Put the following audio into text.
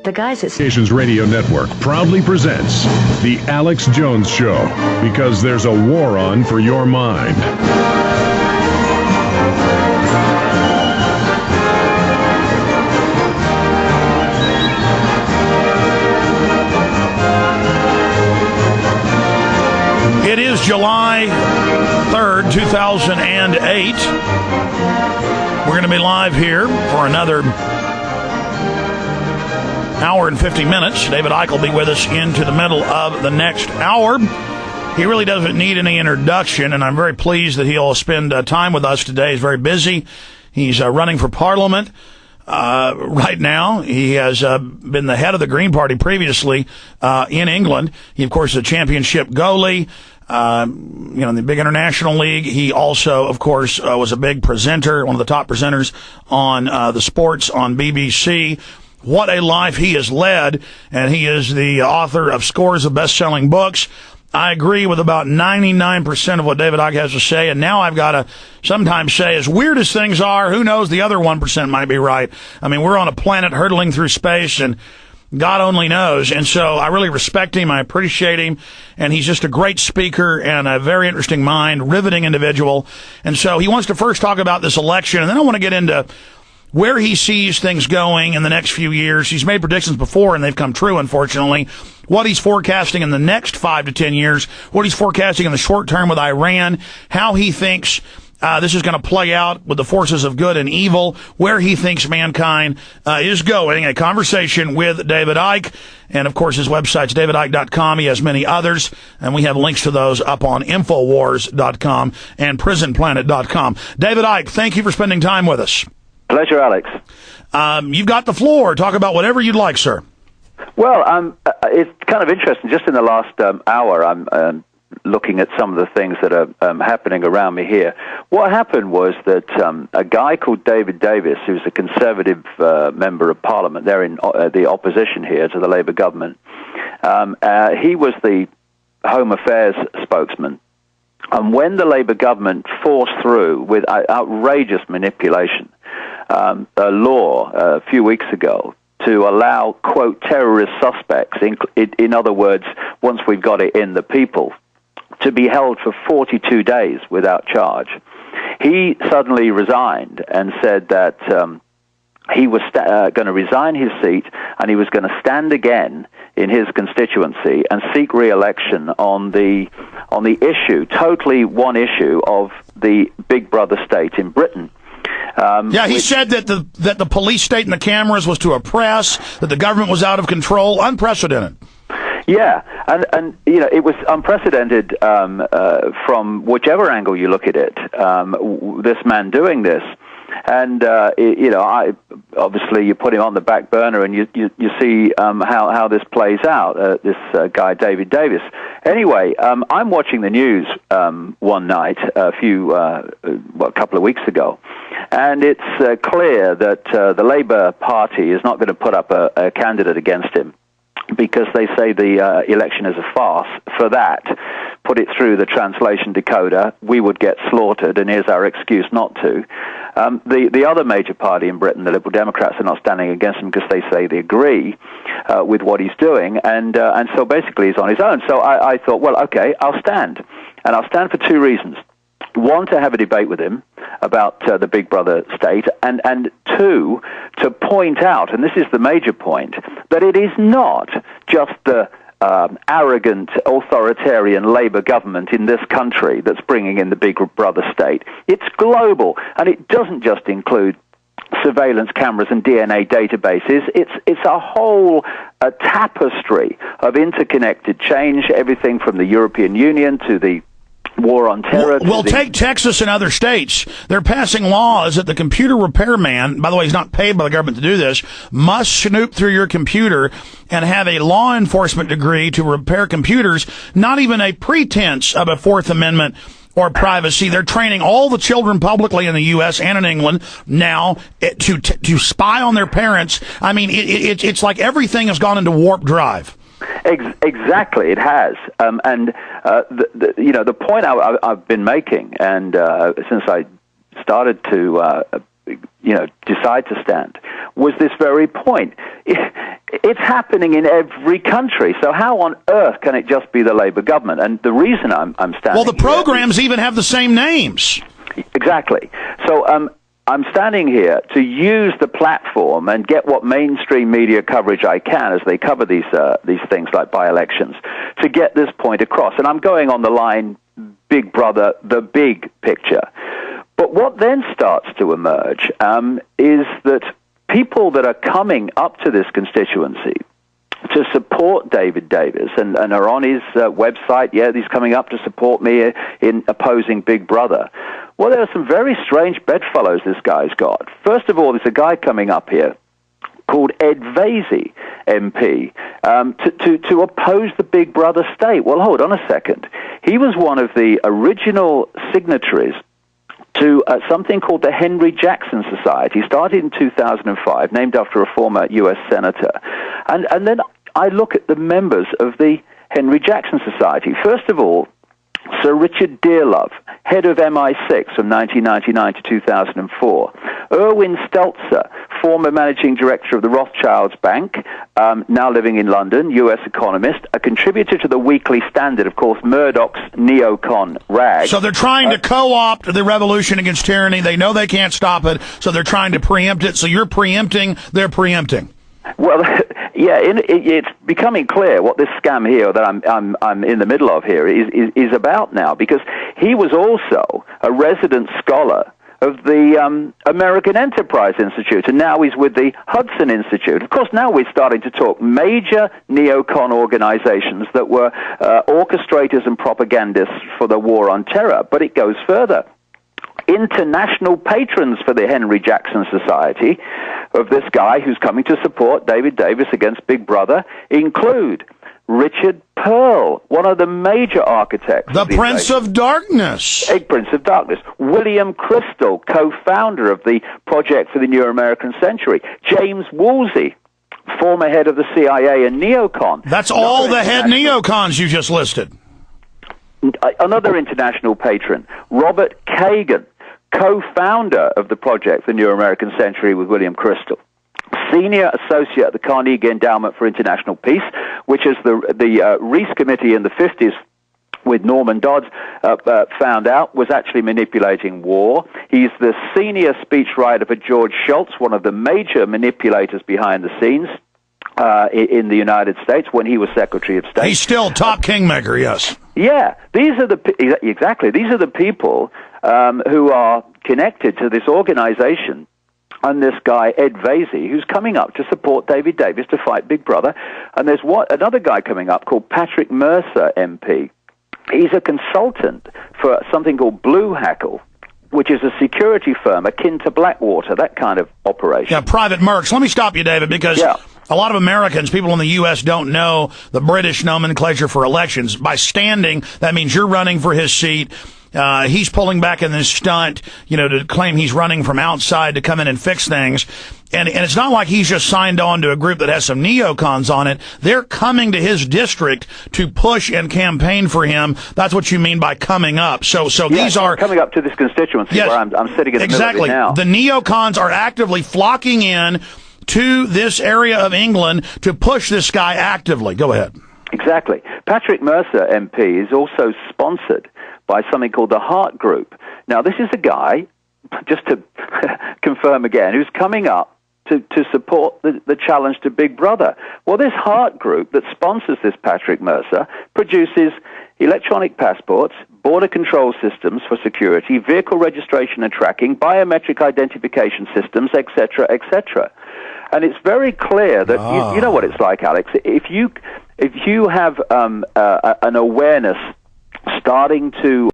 The guys at Nations Radio Network proudly presents The Alex Jones Show, because there's a war on for your mind. It is July 3rd, 2008. We're going to be live here for another hour and 50 minutes. David Icke will be with us into the middle of the next hour. He really doesn't need any introduction, and I'm very pleased that he'll spend time with us today. He's very busy. He's running for Parliament right now. He has been the head of the Green Party previously in England. He, of course, is a championship goalie. In the big international league. He also, of course, was a big presenter, one of the top presenters on the sports on BBC. What a life he has led, and he is the author of scores of best-selling books. I agree with about 99% of what David Icke has to say, and now I've got to sometimes say, as weird as things are, who knows, the other 1% might be right. I mean, we're on a planet hurtling through space, and God only knows. And so I really respect him. I appreciate him. And he's just a great speaker and a very interesting mind, riveting individual. And so he wants to first talk about this election, and then I want to get into where he sees things going in the next few years. He's made predictions before, and they've come true, unfortunately. What he's forecasting in the next 5 to 10 years, what he's forecasting in the short term with Iran, how he thinks this is going to play out with the forces of good and evil, where he thinks mankind is going. A conversation with David Icke. And, of course, his website's davidicke.com. He has many others, and we have links to those up on Infowars.com and PrisonPlanet.com. David Icke, thank you for spending time with us. Pleasure, Alex. You've got the floor. Talk about whatever you'd like, sir. Well, it's kind of interesting. Just in the last hour, I'm looking at some of the things that are happening around me here. What happened was that a guy called David Davis, who's a Conservative member of Parliament, they're in the opposition here to the Labour government, he was the Home Affairs spokesman. And when the Labour government forced through, with outrageous manipulation, a law a few weeks ago to allow, quote, terrorist suspects, in other words, once we've got it in the people, to be held for 42 days without charge, he suddenly resigned and said that he was going to resign his seat, and he was going to stand again in his constituency and seek re-election on the issue, totally one issue, of the Big Brother state in Britain. He said that the police state and the cameras was to oppress, that the government was out of control. Unprecedented. Yeah, and it was unprecedented from whichever angle you look at it. This man doing this, and obviously you put him on the back burner, and you see how this plays out. This guy David Davis. Anyway, I'm watching the news one night a couple of weeks ago, and it's clear that the Labour Party is not going to put up a candidate against him, because they say the election is a farce. For that, put it through the translation decoder, we would get slaughtered, and here's our excuse not to. The other major party in Britain, the Liberal Democrats, are not standing against him because they say they agree with what he's doing, and so basically he's on his own. So I thought, well, okay, I'll stand. And I'll stand for two reasons. One, to have a debate with him about the Big Brother state, and two, to point out, and this is the major point, that it is not just the arrogant, authoritarian Labour government in this country that's bringing in the Big Brother state. It's global, and it doesn't just include surveillance cameras and DNA databases. It's a whole tapestry of interconnected change, everything from the European Union to the war on terror. Well, take Texas and other states. They're passing laws that the computer repairman, by the way, he's not paid by the government to do this, must snoop through your computer and have a law enforcement degree to repair computers, not even a pretense of a Fourth Amendment or privacy. They're training all the children publicly in the U.S. and in England now to spy on their parents. I mean, it's like everything has gone into warp drive. Exactly, it has, and the point I've been making, and since I started to decide to stand, was this very point. It's happening in every country. So how on earth can it just be the Labour government? And the reason I'm standing well, the programs even have the same names. Exactly. So I'm standing here to use the platform and get what mainstream media coverage I can as they cover these things like by-elections to get this point across. And I'm going on the line, Big Brother, the big picture. But what then starts to emerge is that people that are coming up to this constituency to support David Davis and are on his website, he's coming up to support me in opposing Big Brother. Well, there are some very strange bedfellows this guy's got. First of all, there's a guy coming up here called Ed Vasey, MP, to oppose the Big Brother state. Well, hold on a second. He was one of the original signatories to something called the Henry Jackson Society, started in 2005, named after a former U.S. senator. And then I look at the members of the Henry Jackson Society. First of all, Sir Richard Dearlove, head of MI6 from 1999 to 2004. Erwin Stelzer, former managing director of the Rothschilds Bank, now living in London, U.S. economist, a contributor to the Weekly Standard, of course, Murdoch's neocon rag. So they're trying to co-opt the revolution against tyranny. They know they can't stop it, so they're trying to preempt it. So you're preempting, they're preempting. Well, it's becoming clear what this scam here that I'm in the middle of here is about now, because he was also a resident scholar of the American Enterprise Institute, and now he's with the Hudson Institute. Of course, now we're starting to talk major neocon organizations that were orchestrators and propagandists for the war on terror, but it goes further. International patrons for the Henry Jackson Society of this guy who's coming to support David Davis against Big Brother include Richard Pearl, one of the major architects. The Prince of Darkness. A Prince of Darkness. William Crystal, co-founder of the Project for the New American Century. James Woolsey, former head of the CIA and neocon. That's all the head neocons you just listed. Another international patron, Robert Kagan, co-founder of the Project for the New American Century with William Crystal. Senior associate at the Carnegie Endowment for International Peace, which is the Reese Committee in the 50s with Norman Dodds found out was actually manipulating war. He's the senior speechwriter for George Shultz, one of the major manipulators behind the scenes in the United States when he was Secretary of State. He's still top kingmaker, yes. Yeah, these are the people who are connected to this organization and this guy, Ed Vasey, who's coming up to support David Davis to fight Big Brother. And there's another guy coming up called Patrick Mercer, MP. He's a consultant for something called Blue Hackle, which is a security firm akin to Blackwater, that kind of operation. Yeah, private mercs. Let me stop you, David, because a lot of Americans, people in the U.S., don't know the British nomenclature for elections. By standing, that means you're running for his seat. He's pulling back in this stunt, to claim he's running from outside to come in and fix things. And it's not like he's just signed on to a group that has some neocons on it. They're coming to his district to push and campaign for him. That's what you mean by coming up. So these are coming up to this constituency where I'm sitting in the middle of it now. The neocons are actively flocking in to this area of England to push this guy actively. Go ahead. Exactly. Patrick Mercer, MP, is also sponsored by something called the Heart Group. Now, this is a guy, just to confirm again, who's coming up to support the challenge to Big Brother. Well, this Heart Group that sponsors this Patrick Mercer produces electronic passports, border control systems for security, vehicle registration and tracking, biometric identification systems, etc., etc. And it's very clear that you know what it's like, Alex. If you have an awareness starting to